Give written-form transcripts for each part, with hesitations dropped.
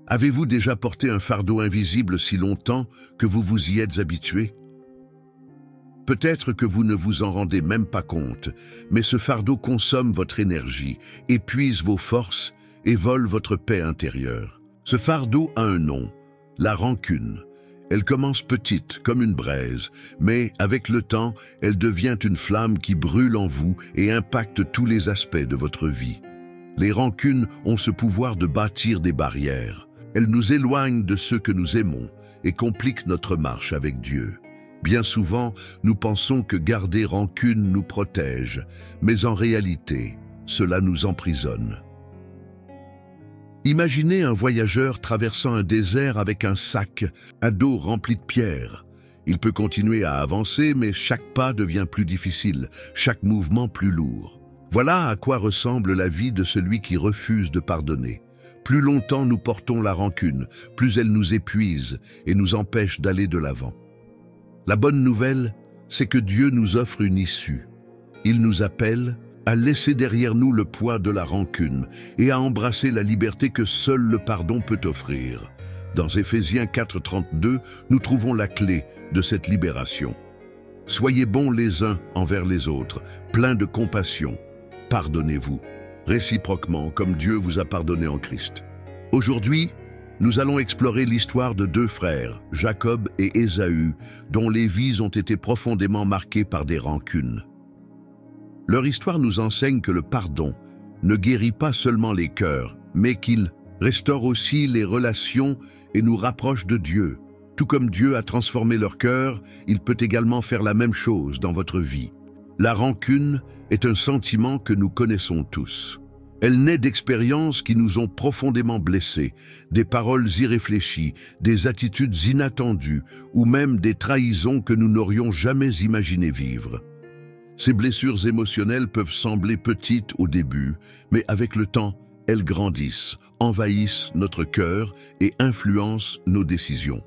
Avez-vous déjà porté un fardeau invisible si longtemps que vous vous y êtes habitué? Peut-être que vous ne vous en rendez même pas compte, mais ce fardeau consomme votre énergie, épuise vos forces et vole votre paix intérieure. Ce fardeau a un nom, la rancune. Elle commence petite, comme une braise, mais avec le temps, elle devient une flamme qui brûle en vous et impacte tous les aspects de votre vie. Les rancunes ont ce pouvoir de bâtir des barrières. Elles nous éloignent de ceux que nous aimons et compliquent notre marche avec Dieu. Bien souvent, nous pensons que garder rancune nous protège, mais en réalité, cela nous emprisonne. Imaginez un voyageur traversant un désert avec un sac à dos rempli de pierres. Il peut continuer à avancer, mais chaque pas devient plus difficile, chaque mouvement plus lourd. Voilà à quoi ressemble la vie de celui qui refuse de pardonner. Plus longtemps nous portons la rancune, plus elle nous épuise et nous empêche d'aller de l'avant. La bonne nouvelle, c'est que Dieu nous offre une issue. Il nous appelle à laisser derrière nous le poids de la rancune et à embrasser la liberté que seul le pardon peut offrir. Dans Éphésiens 4:32, nous trouvons la clé de cette libération. Soyez bons les uns envers les autres, pleins de compassion. Pardonnez-vous, réciproquement comme Dieu vous a pardonné en Christ. Aujourd'hui, nous allons explorer l'histoire de deux frères, Jacob et Ésaü, dont les vies ont été profondément marquées par des rancunes. Leur histoire nous enseigne que le pardon ne guérit pas seulement les cœurs, mais qu'il restaure aussi les relations et nous rapproche de Dieu. Tout comme Dieu a transformé leur cœur, il peut également faire la même chose dans votre vie. La rancune est un sentiment que nous connaissons tous. Elle naît d'expériences qui nous ont profondément blessés, des paroles irréfléchies, des attitudes inattendues ou même des trahisons que nous n'aurions jamais imaginé vivre. Ces blessures émotionnelles peuvent sembler petites au début, mais avec le temps, elles grandissent, envahissent notre cœur et influencent nos décisions.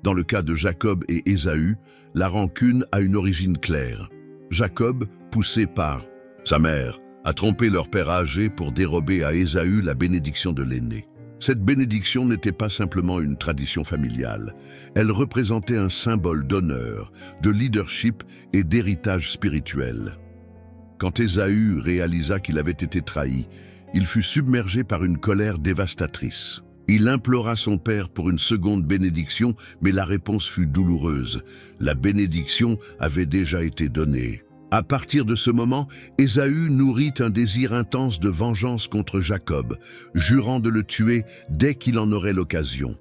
Dans le cas de Jacob et Ésaü, la rancune a une origine claire. Jacob, poussé par sa mère, a trompé leur père âgé pour dérober à Ésaü la bénédiction de l'aîné. Cette bénédiction n'était pas simplement une tradition familiale. Elle représentait un symbole d'honneur, de leadership et d'héritage spirituel. Quand Ésaü réalisa qu'il avait été trahi, il fut submergé par une colère dévastatrice. Il implora son père pour une seconde bénédiction, mais la réponse fut douloureuse. La bénédiction avait déjà été donnée. À partir de ce moment, Ésaü nourrit un désir intense de vengeance contre Jacob, jurant de le tuer dès qu'il en aurait l'occasion.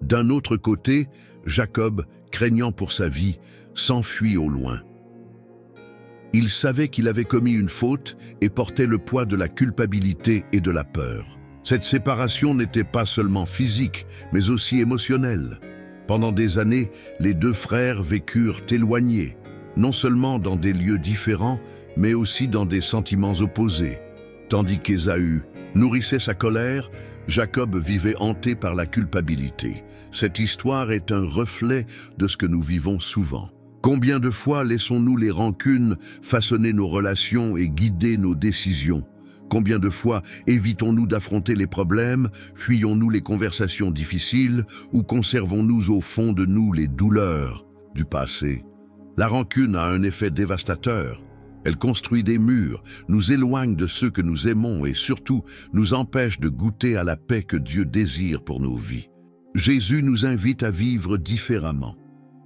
D'un autre côté, Jacob, craignant pour sa vie, s'enfuit au loin. Il savait qu'il avait commis une faute et portait le poids de la culpabilité et de la peur. Cette séparation n'était pas seulement physique, mais aussi émotionnelle. Pendant des années, les deux frères vécurent éloignés, non seulement dans des lieux différents, mais aussi dans des sentiments opposés. Tandis qu'Ésaü nourrissait sa colère, Jacob vivait hanté par la culpabilité. Cette histoire est un reflet de ce que nous vivons souvent. Combien de fois laissons-nous les rancunes façonner nos relations et guider nos décisions? Combien de fois évitons-nous d'affronter les problèmes, fuyons-nous les conversations difficiles ou conservons-nous au fond de nous les douleurs du passé? La rancune a un effet dévastateur. Elle construit des murs, nous éloigne de ceux que nous aimons et surtout nous empêche de goûter à la paix que Dieu désire pour nos vies. Jésus nous invite à vivre différemment.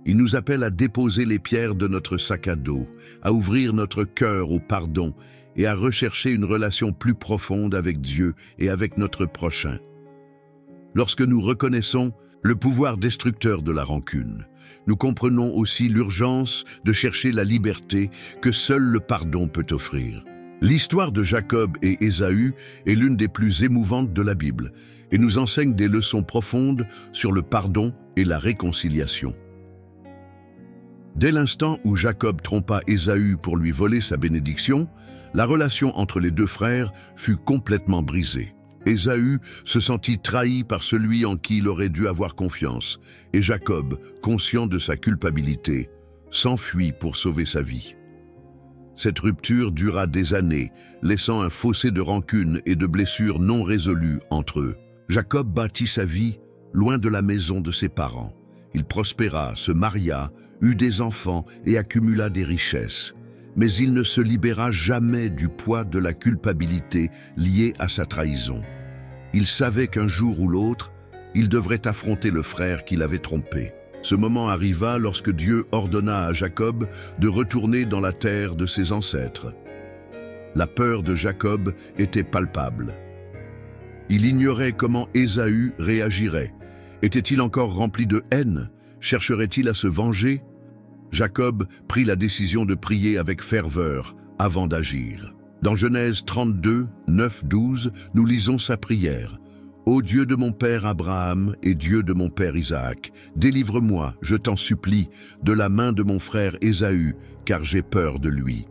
Il nous appelle à déposer les pierres de notre sac à dos, à ouvrir notre cœur au pardon et à rechercher une relation plus profonde avec Dieu et avec notre prochain. Lorsque nous reconnaissons le pouvoir destructeur de la rancune, nous comprenons aussi l'urgence de chercher la liberté que seul le pardon peut offrir. L'histoire de Jacob et Ésaü est l'une des plus émouvantes de la Bible et nous enseigne des leçons profondes sur le pardon et la réconciliation. Dès l'instant où Jacob trompa Ésaü pour lui voler sa bénédiction, la relation entre les deux frères fut complètement brisée. Ésaü se sentit trahi par celui en qui il aurait dû avoir confiance, et Jacob, conscient de sa culpabilité, s'enfuit pour sauver sa vie. Cette rupture dura des années, laissant un fossé de rancune et de blessures non résolues entre eux. Jacob bâtit sa vie loin de la maison de ses parents. Il prospéra, se maria, eut des enfants et accumula des richesses. Mais il ne se libéra jamais du poids de la culpabilité liée à sa trahison. Il savait qu'un jour ou l'autre, il devrait affronter le frère qui l'avait trompé. Ce moment arriva lorsque Dieu ordonna à Jacob de retourner dans la terre de ses ancêtres. La peur de Jacob était palpable. Il ignorait comment Ésaü réagirait. Était-il encore rempli de haine? Chercherait-il à se venger? Jacob prit la décision de prier avec ferveur avant d'agir. Dans Genèse 32, 9-12, nous lisons sa prière. « Ô Dieu de mon père Abraham et Dieu de mon père Isaac, délivre-moi, je t'en supplie, de la main de mon frère Ésaü, car j'ai peur de lui. »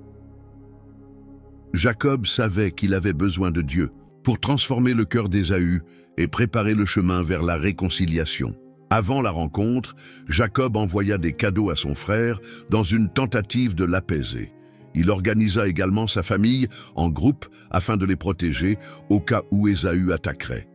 Jacob savait qu'il avait besoin de Dieu pour transformer le cœur d'Ésaü et préparer le chemin vers la réconciliation. Avant la rencontre, Jacob envoya des cadeaux à son frère dans une tentative de l'apaiser. Il organisa également sa famille en groupe afin de les protéger au cas où Ésaü attaquerait.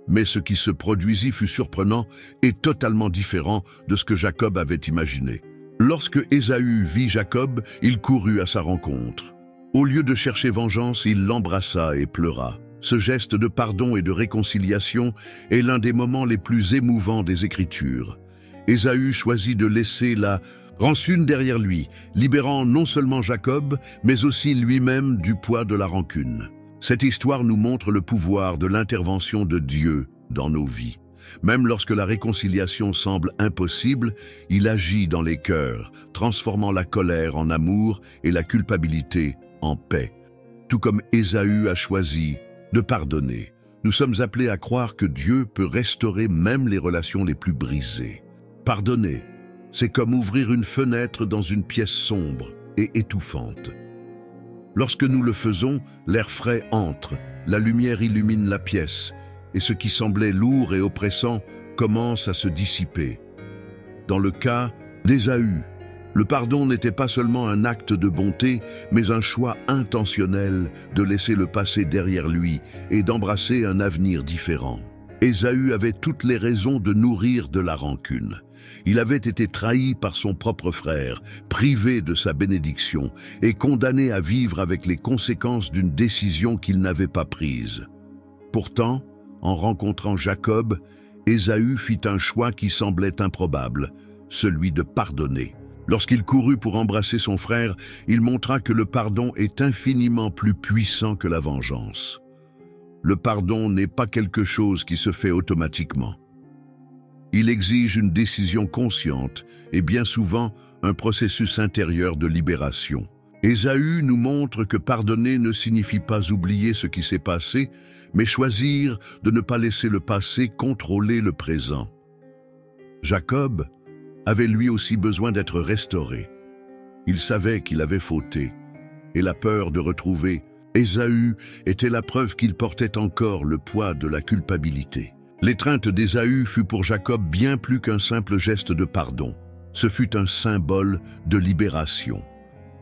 Mais ce qui se produisit fut surprenant et totalement différent de ce que Jacob avait imaginé. Lorsque Ésaü vit Jacob, il courut à sa rencontre. Au lieu de chercher vengeance, il l'embrassa et pleura. Ce geste de pardon et de réconciliation est l'un des moments les plus émouvants des Écritures. Ésaü choisit de laisser la rancune derrière lui, libérant non seulement Jacob, mais aussi lui-même du poids de la rancune. Cette histoire nous montre le pouvoir de l'intervention de Dieu dans nos vies. Même lorsque la réconciliation semble impossible, il agit dans les cœurs, transformant la colère en amour et la culpabilité en paix. Tout comme Ésaü a choisi de pardonner, nous sommes appelés à croire que Dieu peut restaurer même les relations les plus brisées. Pardonner, c'est comme ouvrir une fenêtre dans une pièce sombre et étouffante. Lorsque nous le faisons, l'air frais entre, la lumière illumine la pièce, et ce qui semblait lourd et oppressant commence à se dissiper. Dans le cas d'Ésaü, le pardon n'était pas seulement un acte de bonté, mais un choix intentionnel de laisser le passé derrière lui et d'embrasser un avenir différent. Ésaü avait toutes les raisons de nourrir de la rancune. Il avait été trahi par son propre frère, privé de sa bénédiction et condamné à vivre avec les conséquences d'une décision qu'il n'avait pas prise. Pourtant, en rencontrant Jacob, Ésaü fit un choix qui semblait improbable, celui de pardonner. Lorsqu'il courut pour embrasser son frère, il montra que le pardon est infiniment plus puissant que la vengeance. Le pardon n'est pas quelque chose qui se fait automatiquement. Il exige une décision consciente et bien souvent un processus intérieur de libération. Ésaü nous montre que pardonner ne signifie pas oublier ce qui s'est passé, mais choisir de ne pas laisser le passé contrôler le présent. Jacob avait lui aussi besoin d'être restauré. Il savait qu'il avait fauté, et la peur de retrouver Ésaü était la preuve qu'il portait encore le poids de la culpabilité. L'étreinte d'Ésaü fut pour Jacob bien plus qu'un simple geste de pardon. Ce fut un symbole de libération.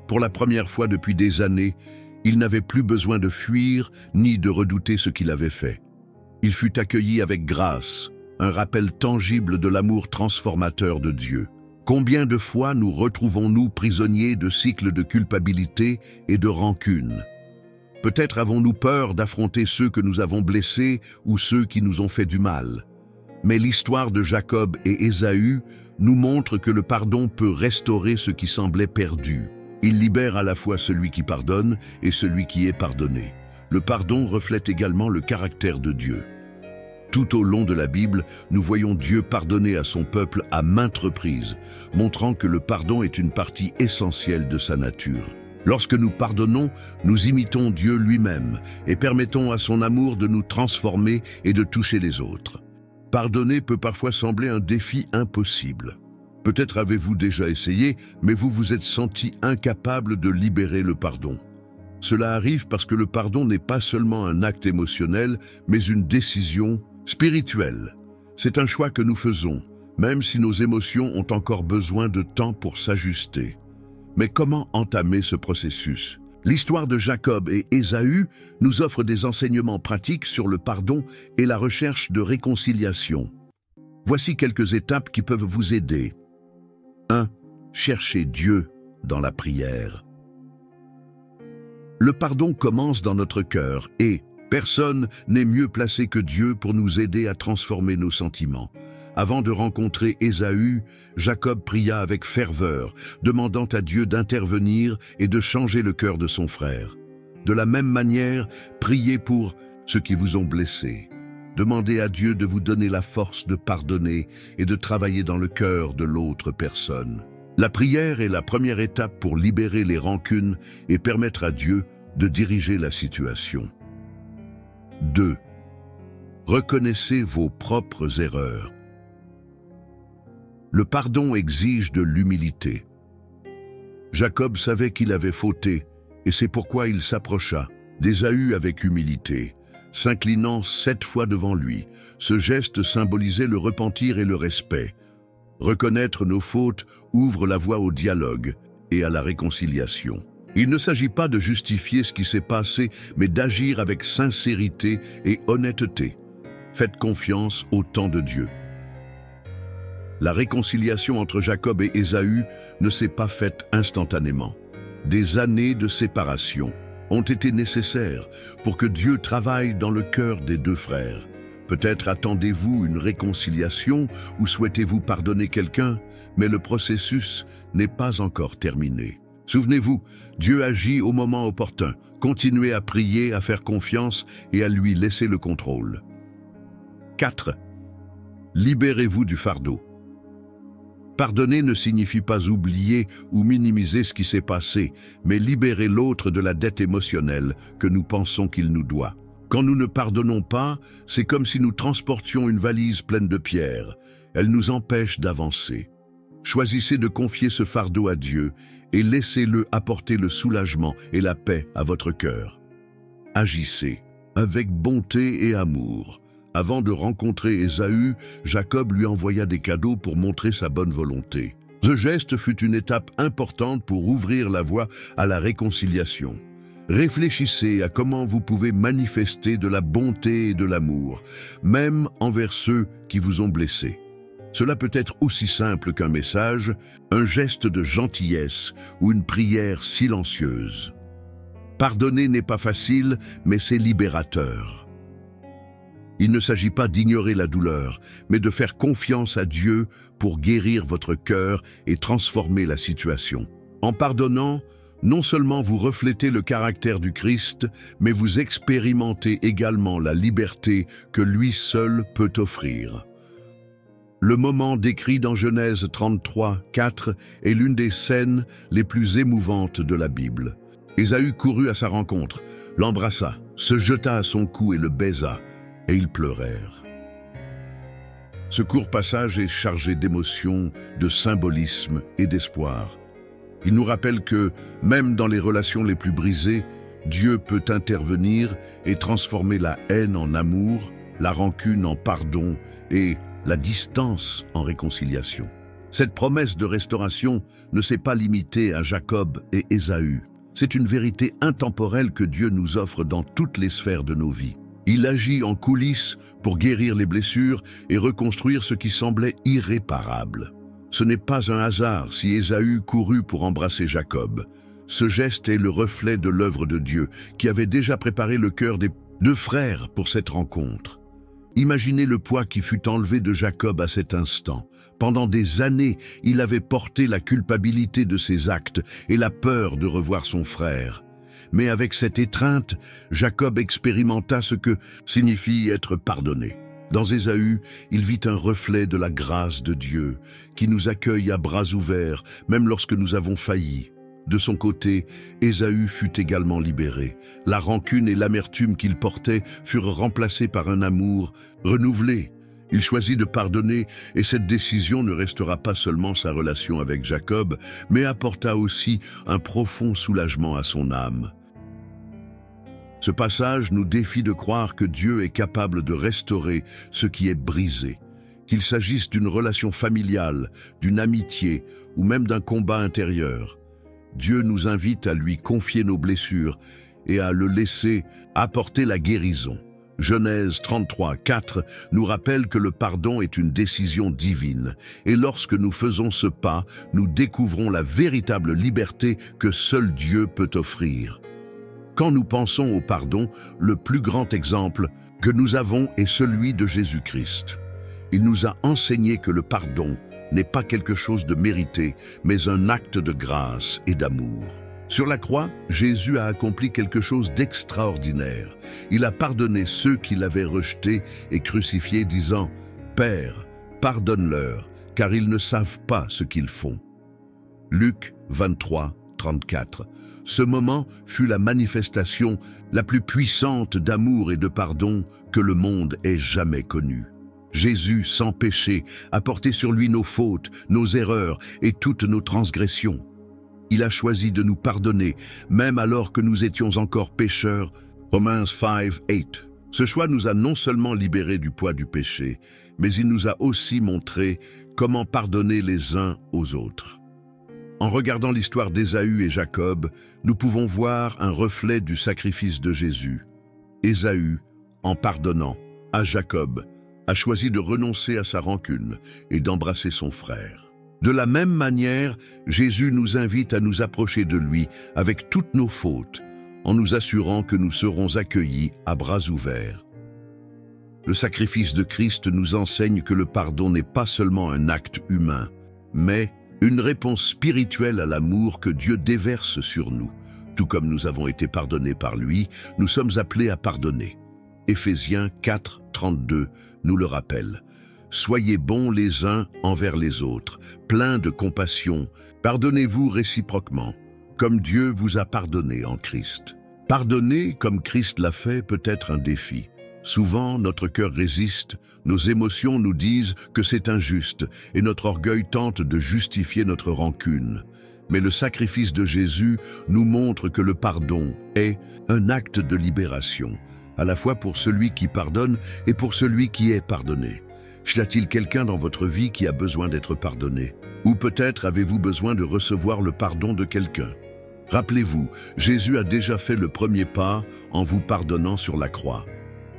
Pour la première fois depuis des années, il n'avait plus besoin de fuir ni de redouter ce qu'il avait fait. Il fut accueilli avec grâce, un rappel tangible de l'amour transformateur de Dieu. Combien de fois nous retrouvons-nous prisonniers de cycles de culpabilité et de rancune? Peut-être avons-nous peur d'affronter ceux que nous avons blessés ou ceux qui nous ont fait du mal. Mais l'histoire de Jacob et Ésaü nous montre que le pardon peut restaurer ce qui semblait perdu. Il libère à la fois celui qui pardonne et celui qui est pardonné. Le pardon reflète également le caractère de Dieu. Tout au long de la Bible, nous voyons Dieu pardonner à son peuple à maintes reprises, montrant que le pardon est une partie essentielle de sa nature. Lorsque nous pardonnons, nous imitons Dieu lui-même et permettons à son amour de nous transformer et de toucher les autres. Pardonner peut parfois sembler un défi impossible. Peut-être avez-vous déjà essayé, mais vous vous êtes senti incapable de libérer le pardon. Cela arrive parce que le pardon n'est pas seulement un acte émotionnel, mais une décision spirituelle. C'est un choix que nous faisons, même si nos émotions ont encore besoin de temps pour s'ajuster. Mais comment entamer ce processus? L'histoire de Jacob et Ésaü nous offre des enseignements pratiques sur le pardon et la recherche de réconciliation. Voici quelques étapes qui peuvent vous aider. 1. Cherchez Dieu dans la prière. Le pardon commence dans notre cœur et personne n'est mieux placé que Dieu pour nous aider à transformer nos sentiments. Avant de rencontrer Ésaü, Jacob pria avec ferveur, demandant à Dieu d'intervenir et de changer le cœur de son frère. De la même manière, priez pour ceux qui vous ont blessés. Demandez à Dieu de vous donner la force de pardonner et de travailler dans le cœur de l'autre personne. La prière est la première étape pour libérer les rancunes et permettre à Dieu de diriger la situation. 2. Reconnaissez vos propres erreurs. Le pardon exige de l'humilité. Jacob savait qu'il avait fauté, et c'est pourquoi il s'approcha d'Ésaü avec humilité, s'inclinant 7 fois devant lui. Ce geste symbolisait le repentir et le respect. Reconnaître nos fautes ouvre la voie au dialogue et à la réconciliation. Il ne s'agit pas de justifier ce qui s'est passé, mais d'agir avec sincérité et honnêteté. Faites confiance au temps de Dieu. La réconciliation entre Jacob et Ésaü ne s'est pas faite instantanément. Des années de séparation ont été nécessaires pour que Dieu travaille dans le cœur des 2 frères. Peut-être attendez-vous une réconciliation ou souhaitez-vous pardonner quelqu'un, mais le processus n'est pas encore terminé. Souvenez-vous, Dieu agit au moment opportun. Continuez à prier, à faire confiance et à lui laisser le contrôle. 4. Libérez-vous du fardeau. Pardonner ne signifie pas oublier ou minimiser ce qui s'est passé, mais libérer l'autre de la dette émotionnelle que nous pensons qu'il nous doit. Quand nous ne pardonnons pas, c'est comme si nous transportions une valise pleine de pierres. Elle nous empêche d'avancer. Choisissez de confier ce fardeau à Dieu et laissez-le apporter le soulagement et la paix à votre cœur. Agissez avec bonté et amour. Avant de rencontrer Ésaü, Jacob lui envoya des cadeaux pour montrer sa bonne volonté. Ce geste fut une étape importante pour ouvrir la voie à la réconciliation. Réfléchissez à comment vous pouvez manifester de la bonté et de l'amour, même envers ceux qui vous ont blessé. Cela peut être aussi simple qu'un message, un geste de gentillesse ou une prière silencieuse. Pardonner n'est pas facile, mais c'est libérateur. Il ne s'agit pas d'ignorer la douleur, mais de faire confiance à Dieu pour guérir votre cœur et transformer la situation. En pardonnant, non seulement vous reflétez le caractère du Christ, mais vous expérimentez également la liberté que lui seul peut offrir. Le moment décrit dans Genèse 33, 4 est l'une des scènes les plus émouvantes de la Bible. Ésaü courut à sa rencontre, l'embrassa, se jeta à son cou et le baisa, et ils pleurèrent. Ce court passage est chargé d'émotions, de symbolisme et d'espoir. Il nous rappelle que, même dans les relations les plus brisées, Dieu peut intervenir et transformer la haine en amour, la rancune en pardon et la distance en réconciliation. Cette promesse de restauration ne s'est pas limitée à Jacob et Ésaü. C'est une vérité intemporelle que Dieu nous offre dans toutes les sphères de nos vies. Il agit en coulisses pour guérir les blessures et reconstruire ce qui semblait irréparable. Ce n'est pas un hasard si Ésaü courut pour embrasser Jacob. Ce geste est le reflet de l'œuvre de Dieu, qui avait déjà préparé le cœur des 2 frères pour cette rencontre. Imaginez le poids qui fut enlevé de Jacob à cet instant. Pendant des années, il avait porté la culpabilité de ses actes et la peur de revoir son frère. Mais avec cette étreinte, Jacob expérimenta ce que signifie être pardonné. Dans Ésaü, il vit un reflet de la grâce de Dieu, qui nous accueille à bras ouverts, même lorsque nous avons failli. De son côté, Ésaü fut également libéré. La rancune et l'amertume qu'il portait furent remplacées par un amour renouvelé. Il choisit de pardonner et cette décision ne restera pas seulement sa relation avec Jacob, mais apporta aussi un profond soulagement à son âme. Ce passage nous défie de croire que Dieu est capable de restaurer ce qui est brisé, qu'il s'agisse d'une relation familiale, d'une amitié ou même d'un combat intérieur. Dieu nous invite à lui confier nos blessures et à le laisser apporter la guérison. Genèse 33, 4 nous rappelle que le pardon est une décision divine, et lorsque nous faisons ce pas, nous découvrons la véritable liberté que seul Dieu peut offrir. Quand nous pensons au pardon, le plus grand exemple que nous avons est celui de Jésus-Christ. Il nous a enseigné que le pardon n'est pas quelque chose de mérité, mais un acte de grâce et d'amour. Sur la croix, Jésus a accompli quelque chose d'extraordinaire. Il a pardonné ceux qui l'avaient rejeté et crucifié, disant « Père, pardonne-leur, car ils ne savent pas ce qu'ils font. » Luc 23, 34. Ce moment fut la manifestation la plus puissante d'amour et de pardon que le monde ait jamais connue. Jésus, sans péché, a porté sur lui nos fautes, nos erreurs et toutes nos transgressions. Il a choisi de nous pardonner, même alors que nous étions encore pécheurs. Romains 5, 8. Ce choix nous a non seulement libérés du poids du péché, mais il nous a aussi montré comment pardonner les uns aux autres. En regardant l'histoire d'Ésaü et Jacob, nous pouvons voir un reflet du sacrifice de Jésus. Ésaü, en pardonnant à Jacob, a choisi de renoncer à sa rancune et d'embrasser son frère. De la même manière, Jésus nous invite à nous approcher de lui avec toutes nos fautes, en nous assurant que nous serons accueillis à bras ouverts. Le sacrifice de Christ nous enseigne que le pardon n'est pas seulement un acte humain, mais une réponse spirituelle à l'amour que Dieu déverse sur nous. Tout comme nous avons été pardonnés par lui, nous sommes appelés à pardonner. Éphésiens 4, 32 nous le rappelle. Soyez bons les uns envers les autres, pleins de compassion, pardonnez-vous réciproquement, comme Dieu vous a pardonné en Christ. Pardonner comme Christ l'a fait peut être un défi. Souvent, notre cœur résiste, nos émotions nous disent que c'est injuste et notre orgueil tente de justifier notre rancune. Mais le sacrifice de Jésus nous montre que le pardon est un acte de libération, à la fois pour celui qui pardonne et pour celui qui est pardonné. Y a-t-il quelqu'un dans votre vie qui a besoin d'être pardonné? Ou peut-être avez-vous besoin de recevoir le pardon de quelqu'un? Rappelez-vous, Jésus a déjà fait le premier pas en vous pardonnant sur la croix.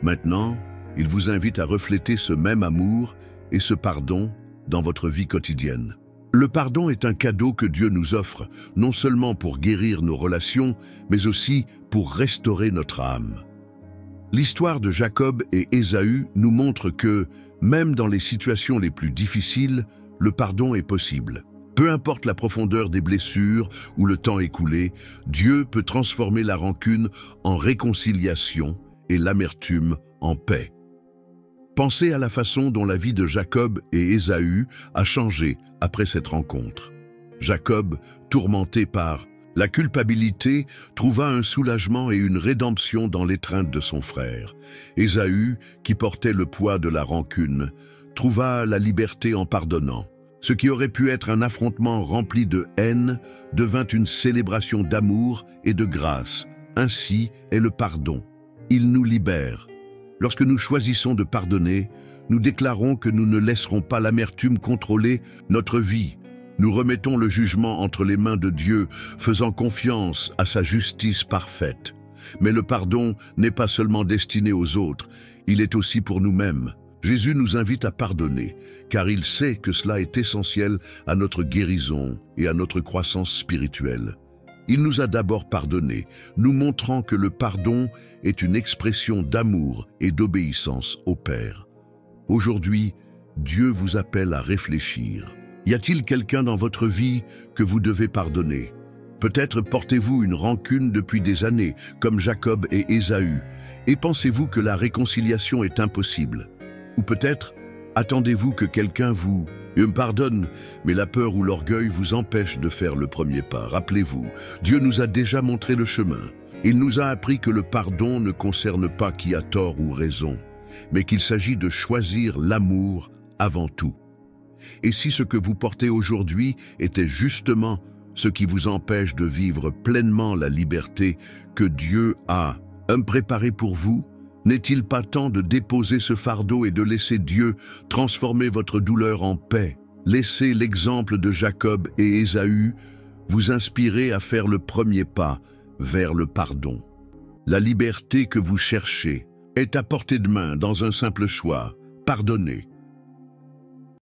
Maintenant, il vous invite à refléter ce même amour et ce pardon dans votre vie quotidienne. Le pardon est un cadeau que Dieu nous offre, non seulement pour guérir nos relations, mais aussi pour restaurer notre âme. L'histoire de Jacob et Ésaü nous montre que, même dans les situations les plus difficiles, le pardon est possible. Peu importe la profondeur des blessures ou le temps écoulé, Dieu peut transformer la rancune en réconciliation et l'amertume en paix. Pensez à la façon dont la vie de Jacob et Ésaü a changé après cette rencontre. Jacob, tourmenté par la culpabilité, trouva un soulagement et une rédemption dans l'étreinte de son frère. Ésaü, qui portait le poids de la rancune, trouva la liberté en pardonnant. Ce qui aurait pu être un affrontement rempli de haine devint une célébration d'amour et de grâce. Ainsi est le pardon. Il nous libère. Lorsque nous choisissons de pardonner, nous déclarons que nous ne laisserons pas l'amertume contrôler notre vie. Nous remettons le jugement entre les mains de Dieu, faisant confiance à sa justice parfaite. Mais le pardon n'est pas seulement destiné aux autres, il est aussi pour nous-mêmes. Jésus nous invite à pardonner, car il sait que cela est essentiel à notre guérison et à notre croissance spirituelle. Il nous a d'abord pardonné, nous montrant que le pardon est une expression d'amour et d'obéissance au Père. Aujourd'hui, Dieu vous appelle à réfléchir. Y a-t-il quelqu'un dans votre vie que vous devez pardonner? Peut-être portez-vous une rancune depuis des années, comme Jacob et Ésaü, et pensez-vous que la réconciliation est impossible? Ou peut-être attendez-vous que quelqu'un vous pardonne, mais la peur ou l'orgueil vous empêche de faire le premier pas. Rappelez-vous, Dieu nous a déjà montré le chemin. Il nous a appris que le pardon ne concerne pas qui a tort ou raison, mais qu'il s'agit de choisir l'amour avant tout. Et si ce que vous portez aujourd'hui était justement ce qui vous empêche de vivre pleinement la liberté que Dieu a préparée pour vous, n'est-il pas temps de déposer ce fardeau et de laisser Dieu transformer votre douleur en paix? Laissez l'exemple de Jacob et Ésaü vous inspirer à faire le premier pas vers le pardon. La liberté que vous cherchez est à portée de main dans un simple choix, pardonner.